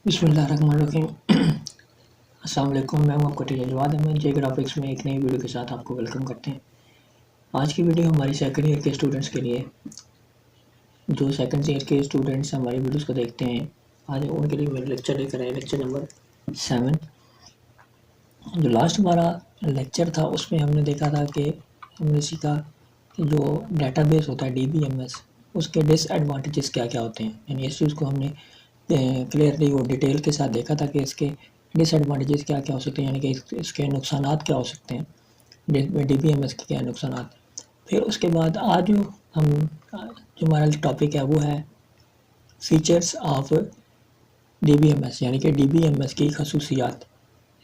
बिस्मिल्लाहिर्रहमानिर्रहीम। अस्सलाम वालेकुम। मैं हूं आपका टीचर जवाद अहमद। जे ग्राफिक्स में एक नई वीडियो के साथ आपको वेलकम करते हैं। आज की वीडियो हमारी सेकंड ईयर के स्टूडेंट्स के लिए, जो सेकंड ईयर के स्टूडेंट्स हमारी वीडियोस को देखते हैं, आज उनके लिए मेरे लेक्चर लेकर आए, लेक्चर नंबर 7। जो लास्ट हमारा लेक्चर था उसमें हमने देखा था कि हमने सीखा कि जो डेटाबेस होता है DBMS, उसके डिसएडवांटेजेस क्या क्या होते हैं। यानी इस चीज़ को हमने क्लियरली और डिटेल के साथ देखा था कि इसके डिसएडवांटेजेस क्या क्या हो सकते हैं, यानी कि इसके नुकसानात क्या हो सकते हैं, DBMS के क्या नुकसानात। फिर उसके बाद आज जो हमारा टॉपिक है वो है फीचर्स ऑफ DBMS, यानी कि DBMS की खसूसियात।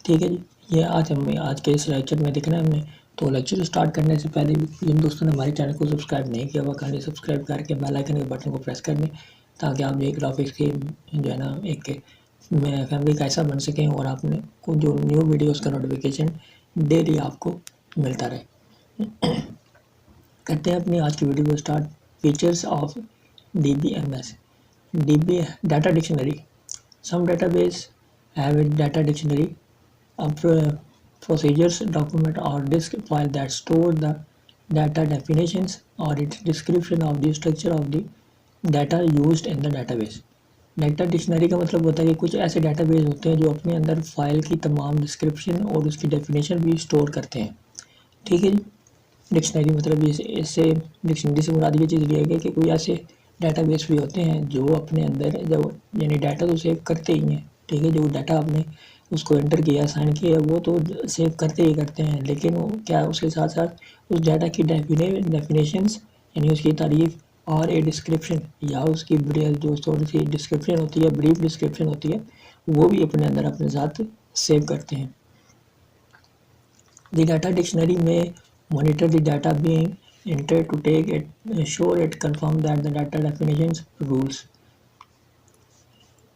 ठीक है जी, ये आज के इस लेक्चर में देखना है हमने। तो लेक्चर स्टार्ट करने से पहले जिन दोस्तों ने हमारे चैनल को सब्सक्राइब नहीं किया हुआ, काइंडली सब्सक्राइब करके बेल आइकन के बटन को प्रेस कर दें, ताकि आप एक ग्राफिक्स की जो है ना एक फैमिली का ऐसा बन सकें और आपने को जो न्यू वीडियोस का नोटिफिकेशन डेली आपको मिलता रहे। करते हैं अपनी आज की वीडियो को start. Features of DBMS। DB data dictionary. Some database have a data dictionary, procedures, document or disk file that store the data definitions or its description of the structure of the data used in the database. Data dictionary का मतलब होता है कि कुछ ऐसे database होते हैं जो अपने अंदर फाइल की तमाम डिस्क्रिप्शन और उसकी डेफिनेशन भी स्टोर करते हैं। ठीक है जी, डिक्शनरी मतलब इससे डिक्शनरी से मुराद ये चीज़ लिया गया कि कोई ऐसे डाटाबेस भी होते हैं जो अपने अंदर जब यानी डाटा तो सेव करते ही हैं। ठीक है, जो डाटा आपने उसको एंटर किया, साइन किया, वो तो सेव करते ही करते हैं, लेकिन वो क्या उसके साथ साथ उस डाटा की डेफिनेशंस यानी उसकी तारीफ और ए डिस्क्रिप्शन या उसकी जो थोड़ी सी डिस्क्रिप्शन होती है, ब्रीफ डिस्क्रिप्शन होती है, वो भी अपने अंदर अपने साथ सेव करते हैं। The data dictionary may monitor the data being entered to take it, ensure it confirm that the data definitions rules.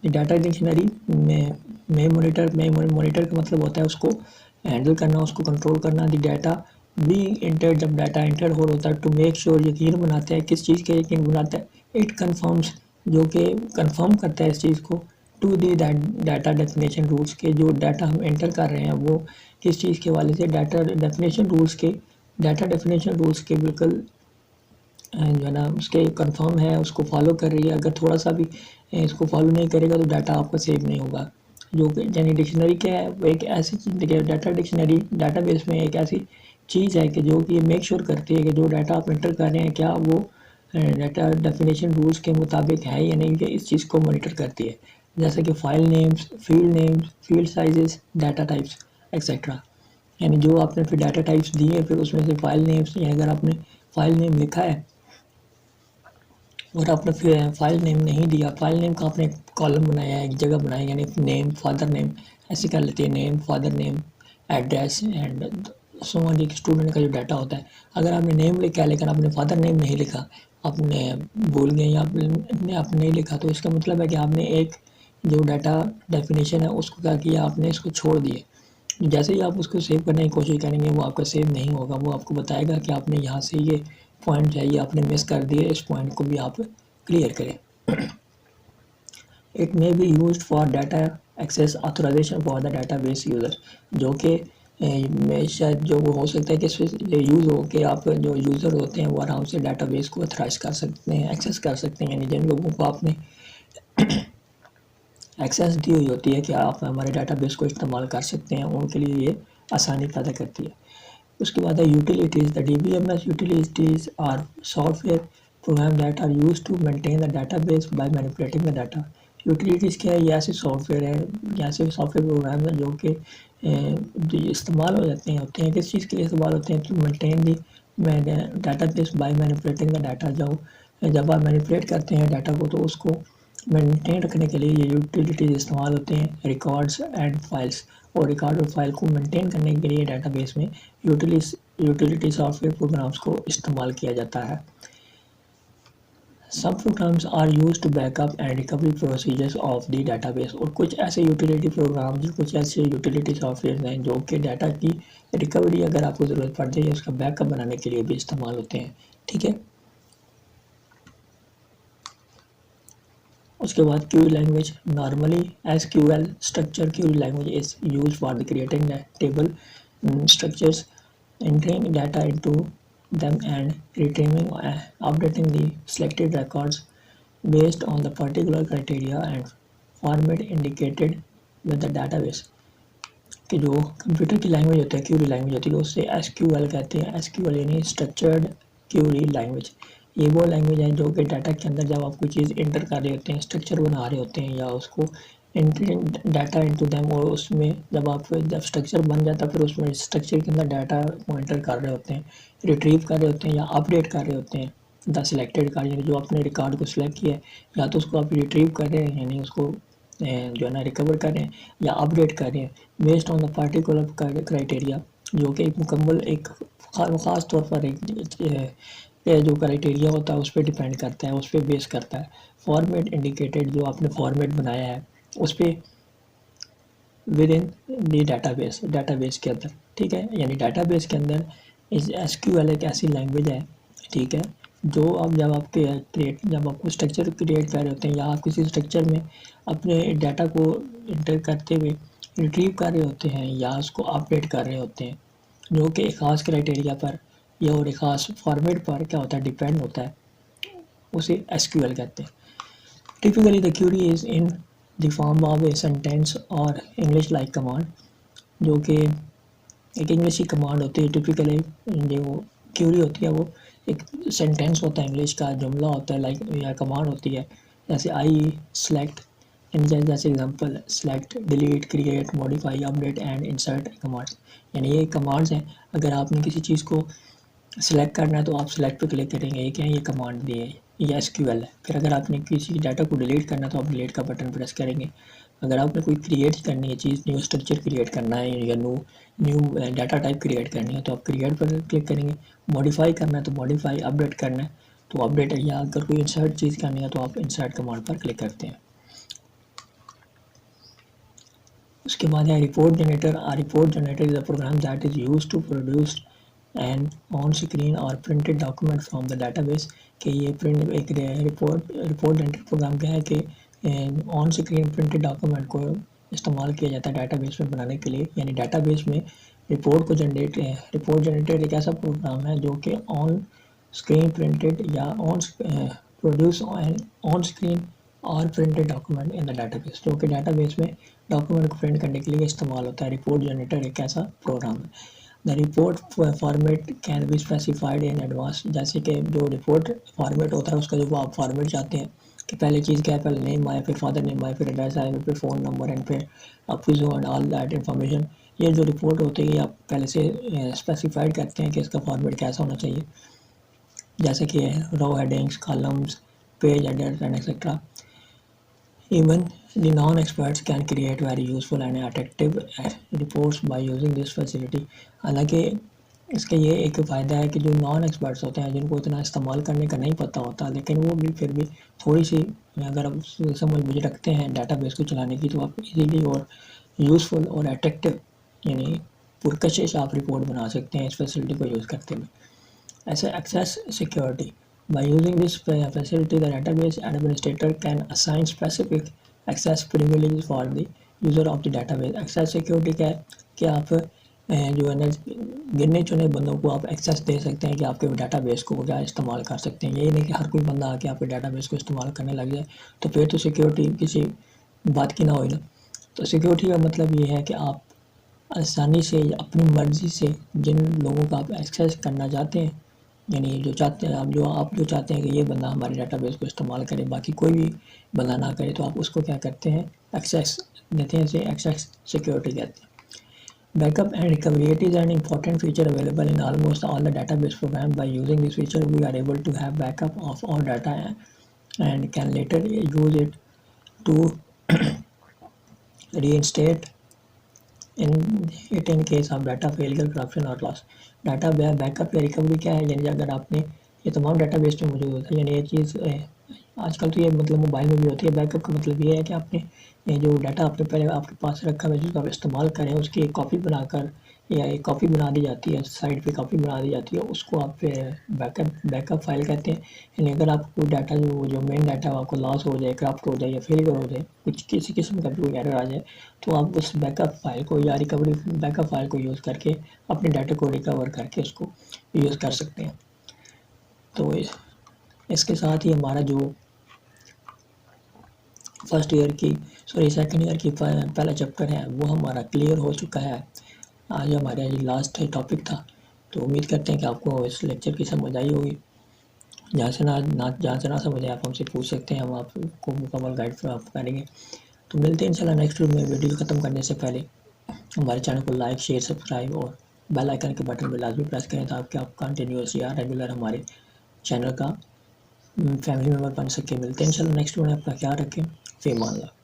The data dictionary में monitor का मतलब होता है उसको हैंडल करना, उसको कंट्रोल करना। The data being entered, जब डाटा एंटर हो होता है, to make sure यकीन बनाता है, किस चीज़ का यकीन बनाता है, it confirms जो कि कंफर्म करता है इस चीज़ को, to the data definition rules के जो डाटा हम एंटर कर रहे हैं वो किस चीज़ के वाले से डाटा डेफिनेशन रूल्स के बिल्कुल जो है ना उसके कंफर्म है, उसको फॉलो कर रही है। अगर थोड़ा सा भी इसको फॉलो नहीं करेगा तो डाटा आपका सेव नहीं होगा। जो यानी डिक्शनरी क्या है, वो एक ऐसी चीज़ है, डाटा डिक्शनरी डाटाबेस में एक ऐसी चीज़ है कि जो कि मेक श्योर करती है कि जो डाटा आप एंटर कर रहे हैं क्या वो डाटा डेफिनेशन रूल्स के मुताबिक है या नहीं, कि इस चीज़ को मॉनिटर करती है। जैसे कि file names, field sizes, data types etcetera. यानी जो आपने फिर डाटा टाइप्स दिए फिर उसमें से फाइल नेम्स, या अगर आपने फाइल नेम लिखा है और आपने फिर फाइल नेम नहीं दिया, फाइल नेम का आपने कॉलम बनाया है, एक जगह बनाई, यानी नेम, फादर नेम, ऐसे कर लेते हैं, name, father name, address and so on. एक स्टूडेंट का जो डाटा होता है, अगर आपने नेम लिखा है लेकिन आपने फादर नेम नहीं लिखा, आपने भूल गए या आपने नहीं लिखा, तो इसका मतलब है कि आपने एक जो डाटा डेफिनेशन है उसको क्या किया, आपने इसको छोड़ दिए। जैसे ही आप उसको सेव करने की कोशिश करेंगे वो आपका सेव नहीं होगा, वो आपको बताएगा कि आपने यहाँ से ये पॉइंट है ये आपने मिस कर दिए, इस पॉइंट को भी आप क्लियर करें। It may be used for data access authorization for the database user, जो कि शायद जो वो हो सकता है कि इसमें यूज़ हो कि आप जो यूज़र होते हैं वो आराम से डाटाबेस को ऑथराइज कर सकते हैं, एक्सेस कर सकते हैं। यानी जिन लोगों को आपने एक्सेस दी हुई होती है कि आप हमारे डाटाबेस को इस्तेमाल कर सकते हैं, उनके लिए ये आसानी पैदा करती है। उसके बाद है utilities. The DBMS utilities are software program that are used to maintain the database by manipulating the data. Utilities क्या है, ये ऐसे सॉफ्टवेयर है, ऐसे सॉफ्टवेयर प्रोग्राम है जो कि इस्तेमाल हो जाते हैं, होते हैं किस चीज़ के लिए इस्तेमाल होते हैं, to maintain the database by manipulating the data. जब आप मैनिपुलेट करते हैं डाटा को तो उसको मेंटेन रखने के लिए ये यूटिलिटीज़ इस्तेमाल होते हैं। रिकॉर्ड्स एंड फाइल्स, और रिकॉर्ड और फाइल को मेंटेन करने के लिए डाटाबेस में यूटिलिटी सॉफ्टवेयर प्रोग्राम्स को इस्तेमाल किया जाता है। सब programs are used to backup and recovery procedures of the database, और कुछ ऐसे यूटिलिटी प्रोग्राम्स, कुछ ऐसे यूटिलिटी सॉफ्टवेयर हैं जो कि डाटा की रिकवरी अगर आपको ज़रूरत पड़ जाए उसका बैकअप बनाने के लिए भी इस्तेमाल होते हैं। ठीक है, उसके बाद Curie language, normally SQL structure Curie language is use for the creating table structures, entering data into them and retrieving, updating the selected records based on the particular criteria and format indicated with the database. कि जो computer की language होती है, Curie language होती है, उससे SQL कहते हैं। SQL यानी स्ट्रक्चर्ड क्यूरी लैंग्वेज। ये वो लैंग्वेज है जो कि डाटा के अंदर जब आप कोई चीज़ इंटर कर रहे होते हैं, स्ट्रक्चर बना रहे होते हैं या उसको एंटरिंग डाटा इनटू देम, और उसमें जब स्ट्रक्चर बन जाता है फिर उसमें स्ट्रक्चर के अंदर डाटा को एंटर कर रहे होते हैं, रिट्रीव कर रहे होते हैं या अपडेट कर रहे होते हैं। द सिलेक्टेड कार्ड यानी जो आपने रिकॉर्ड को सिलेक्ट किया है, या तो उसको आप रिट्रीव कर रहे हैं यानी उसको जो है ना रिकवर कर रहे हैं या अपडेट कर रहे हैं based on the particular criteria, जो कि एक मुकम्मल एक ख़ास तौर पर एक जो क्राइटेरिया होता है उस पर डिपेंड करता है, उस पर बेस करता है। फॉर्मेट इंडिकेटेड, जो आपने फॉर्मेट बनाया है उस पर विद इन दी डाटाबेस के अंदर, ठीक है। यानी डाटाबेस के अंदर SQL एक ऐसी लैंग्वेज है, ठीक है, जो अब जब आपको स्ट्रक्चर क्रिएट कर रहे होते हैं या आप किसी स्ट्रक्चर में अपने डाटा को इंटर करते हुए रिट्रीव कर रहे होते हैं या उसको अपडेट कर रहे होते हैं, जो कि एक ख़ास क्राइटेरिया पर या और एक ख़ास फॉर्मेट पर क्या होता है डिपेंड होता है, उसे SQL कहते हैं। Typically the query is in the form of a sentence or English like command, जो कि एक इंग्लिश की कमांड होती है। टिपिकली जो क्यूरी होती है वो एक सेंटेंस होता है, इंग्लिश का जुमला होता है लाइक, या कमांड होती है, जैसे सेलेक्ट, जैसे example select, delete, create, modify, update and insert commands. यानी ये कमांड्स हैं। अगर आपने किसी चीज़ को सेलेक्ट करना है तो आप सेलेक्ट पे क्लिक करेंगे, ये क्या है, ये कमांड दी है, ये SQL है। फिर अगर आपने किसी डाटा को डिलीट करना है तो आप डिलीट का बटन प्रेस करेंगे। अगर आपने कोई क्रिएट करनी है चीज़, न्यू स्ट्रक्चर क्रिएट करना है या न्यू डाटा टाइप क्रिएट करनी है तो आप क्रिएट पर क्लिक करेंगे। मॉडिफाई करना है तो मॉडिफाई, अपडेट करना है तो अपडेट, या अगर कोई इंसर्ट चीज़ करनी है तो आप इंसर्ट कमांड पर क्लिक करते हैं। उसके बाद है report generator. Report generator is a program that is used to produce and on screen or printed document from the database. कि ये प्रिंट एक रिपोर्ट जनरेटर प्रोग्राम क्या है कि ऑन स्क्रीन प्रिंटेड डॉक्यूमेंट को इस्तेमाल किया जाता है डाटाबेस में बनाने के लिए। यानी डाटाबेस में रिपोर्ट जनरेटर एक ऐसा प्रोग्राम है जो कि ऑन स्क्रीन प्रिंटेड या on produce on screen or printed document in the database, जो कि डाटाबेस में डॉक्यूमेंट को प्रिंट करने के लिए इस्तेमाल होता है। रिपोर्ट जनरेटर एक ऐसा प्रोग्राम है। The report format can be specified in advance. जैसे कि जो रिपोर्ट फॉर्मेट होता है उसका जो आप फॉर्मेट चाहते हैं कि पहले चीज़ क्या है, पहले नेम आए, फिर फादर नेम आए, फिर एड्रेस आए, फिर फ़ोन नंबर एंड फिर office and all that information. ये जो रिपोर्ट होती है आप पहले से स्पेसिफाइड करते हैं कि इसका फॉर्मेट कैसा होना चाहिए, जैसे कि row headings, columns, page headers and etcetera. Even the non-experts can create very useful and attractive reports by using this facility. हालांकि इसका ये एक फ़ायदा है कि जो नॉन एक्सपर्ट्स होते हैं, जिनको इतना इस्तेमाल करने का नहीं पता होता, लेकिन वो भी फिर भी थोड़ी सी अगर आप समझ बुझ रखते हैं डाटाबेस को चलाने की, तो आप इजीली और यूज़फुल और अट्रैक्टिव यानी पुरकशिश आप रिपोर्ट बना सकते हैं इस फैसिलिटी को यूज़ करते हुए। ऐसे access security. By using this facility, the database administrator can assign specific access privileges for the user of the database. Access security क्या है कि आप जो है ना गिने चुने बंदों को आप एक्सेस दे सकते हैं कि आपके डाटाबेस को क्या इस्तेमाल कर सकते हैं। यही नहीं कि हर कोई बंदा आके आपके डाटाबेस को इस्तेमाल करने लग जाए, तो फिर तो सिक्योरिटी किसी बात की ना हो ना। तो सिक्योरिटी का मतलब ये है कि आप आसानी से अपनी मर्ज़ी से जिन लोगों का आप एक्सेस करना चाहते हैं, यानी जो चाहते हैं आप जो चाहते हैं कि ये बंदा हमारे डाटाबेस को इस्तेमाल करे, बाकी कोई भी बंदा ना करे, तो आप उसको क्या करते हैं, एक्सेस देते हैं। इसे एक्सेस सिक्योरिटी कहते हैं। Backup and recovery. It is an important feature available in almost all the database program. By using this feature, we are able to have backup of all data and can later use it to reinstate in case of data failure, corruption और loss. Data backup या recovery क्या है, यानी अगर आपने ये तमाम database में मौजूद होता है, यानी ये चीज़ आजकल तो ये मतलब मोबाइल में भी होती है। बैकअप का मतलब ये है कि आपने जो डाटा आपने पहले आपके पास रखा है जिसको आप इस्तेमाल करें, उसकी एक कॉपी बनाकर या एक कॉपी बना दी जाती है, साइड पे कॉपी बना दी जाती है, उसको आप बैकअप फाइल कहते हैं। यानी अगर आपको डाटा जो मेन डाटा आपको लॉस हो जाए, करप्ट हो जाए या फेलियर हो जाए, कुछ किसी किस्म का भी कोई एरर आ जाए, तो आप उस बैकअप फाइल को या रिकवरी बैकअप फाइल को यूज़ करके अपने डाटा को रिकवर करके उसको यूज़ कर सकते हैं। तो इसके साथ ही हमारा जो सेकंड ईयर की पहला चैप्टर है वो हमारा क्लियर हो चुका है। आज हमारा ये लास्ट टॉपिक था। तो उम्मीद करते हैं कि आपको इस लेक्चर की समझ आई होगी। जहाँ से ना समझ आए आप हमसे पूछ सकते हैं, हम आपको मुकम्मल गाइड करेंगे। तो मिलते हैं इंशाल्लाह नेक्स्ट वीडियो ख़त्म करने से पहले हमारे चैनल को लाइक, शेयर, सब्सक्राइब और बेल आइकन के बटन पर लाजमी प्रेस करें ताकि आप कंटिन्यूस या रेगुलर हमारे चैनल का फैमिली मेम्बर बन सके। मिलते हैं इंशाल्लाह नेक्स्ट वीडियो में। अपना ख्याल रखें। फ़ी अमान अल्लाह।